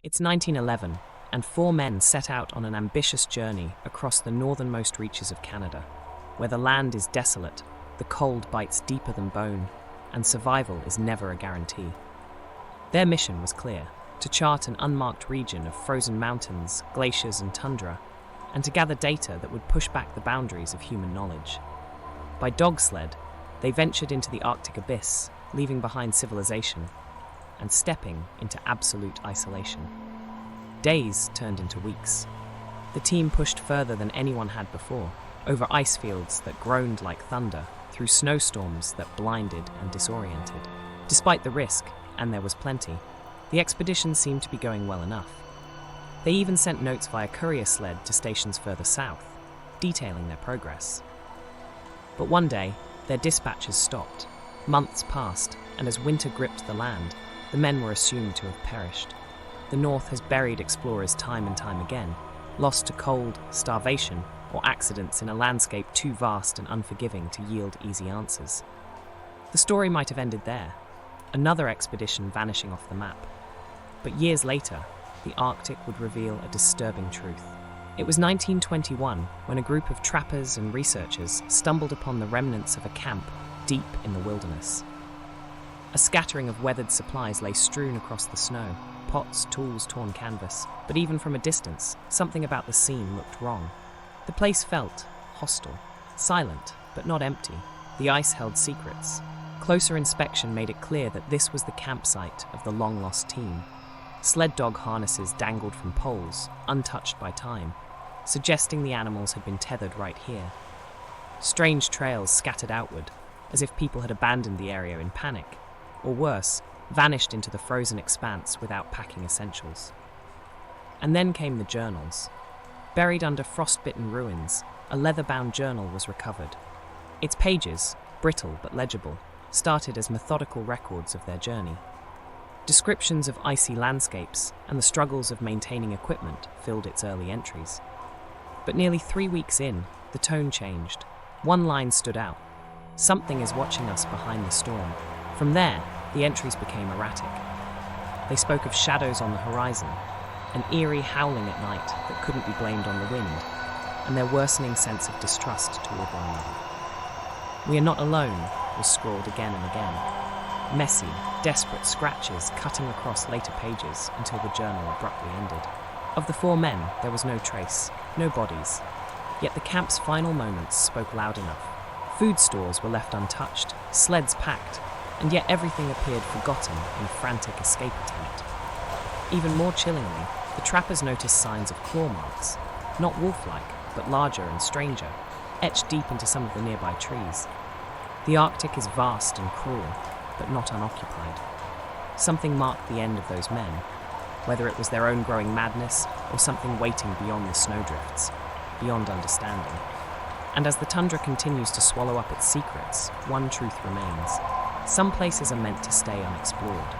It's 1911, and four men set out on an ambitious journey across the northernmost reaches of Canada, where the land is desolate, the cold bites deeper than bone, and survival is never a guarantee. Their mission was clear: to chart an unmarked region of frozen mountains, glaciers, and tundra, and to gather data that would push back the boundaries of human knowledge. By dog sled, they ventured into the Arctic abyss, leaving behind civilization and stepping into absolute isolation. Days turned into weeks. The team pushed further than anyone had before, over ice fields that groaned like thunder, through snowstorms that blinded and disoriented. Despite the risk, and there was plenty, the expedition seemed to be going well enough. They even sent notes via courier sled to stations further south, detailing their progress. But one day, their dispatches stopped. Months passed, and as winter gripped the land, the men were assumed to have perished. The North has buried explorers time and time again, lost to cold, starvation, or accidents in a landscape too vast and unforgiving to yield easy answers. The story might have ended there, another expedition vanishing off the map. But years later, the Arctic would reveal a disturbing truth. It was 1921 when a group of trappers and researchers stumbled upon the remnants of a camp deep in the wilderness. A scattering of weathered supplies lay strewn across the snow, pots, tools, torn canvas, but even from a distance, something about the scene looked wrong. The place felt hostile, silent, but not empty. The ice held secrets. Closer inspection made it clear that this was the campsite of the long-lost team. Sled dog harnesses dangled from poles, untouched by time, suggesting the animals had been tethered right here. Strange trails scattered outward, as if people had abandoned the area in panic, or worse, vanished into the frozen expanse without packing essentials. And then came the journals. Buried under frostbitten ruins, a leather-bound journal was recovered. Its pages, brittle but legible, started as methodical records of their journey. Descriptions of icy landscapes and the struggles of maintaining equipment filled its early entries. But nearly 3 weeks in, the tone changed. One line stood out: "Something is watching us behind the storm." From there, the entries became erratic. They spoke of shadows on the horizon, an eerie howling at night that couldn't be blamed on the wind, and their worsening sense of distrust toward one another. "We are not alone," was scrawled again and again. Messy, desperate scratches cutting across later pages until the journal abruptly ended. Of the four men, there was no trace, no bodies. Yet the camp's final moments spoke loud enough. Food stores were left untouched, sleds packed, and yet everything appeared forgotten in a frantic escape attempt. Even more chillingly, the trappers noticed signs of claw marks, not wolf-like, but larger and stranger, etched deep into some of the nearby trees. The Arctic is vast and cruel, but not unoccupied. Something marked the end of those men, whether it was their own growing madness or something waiting beyond the snowdrifts, beyond understanding. And as the tundra continues to swallow up its secrets, one truth remains: some places are meant to stay unexplored.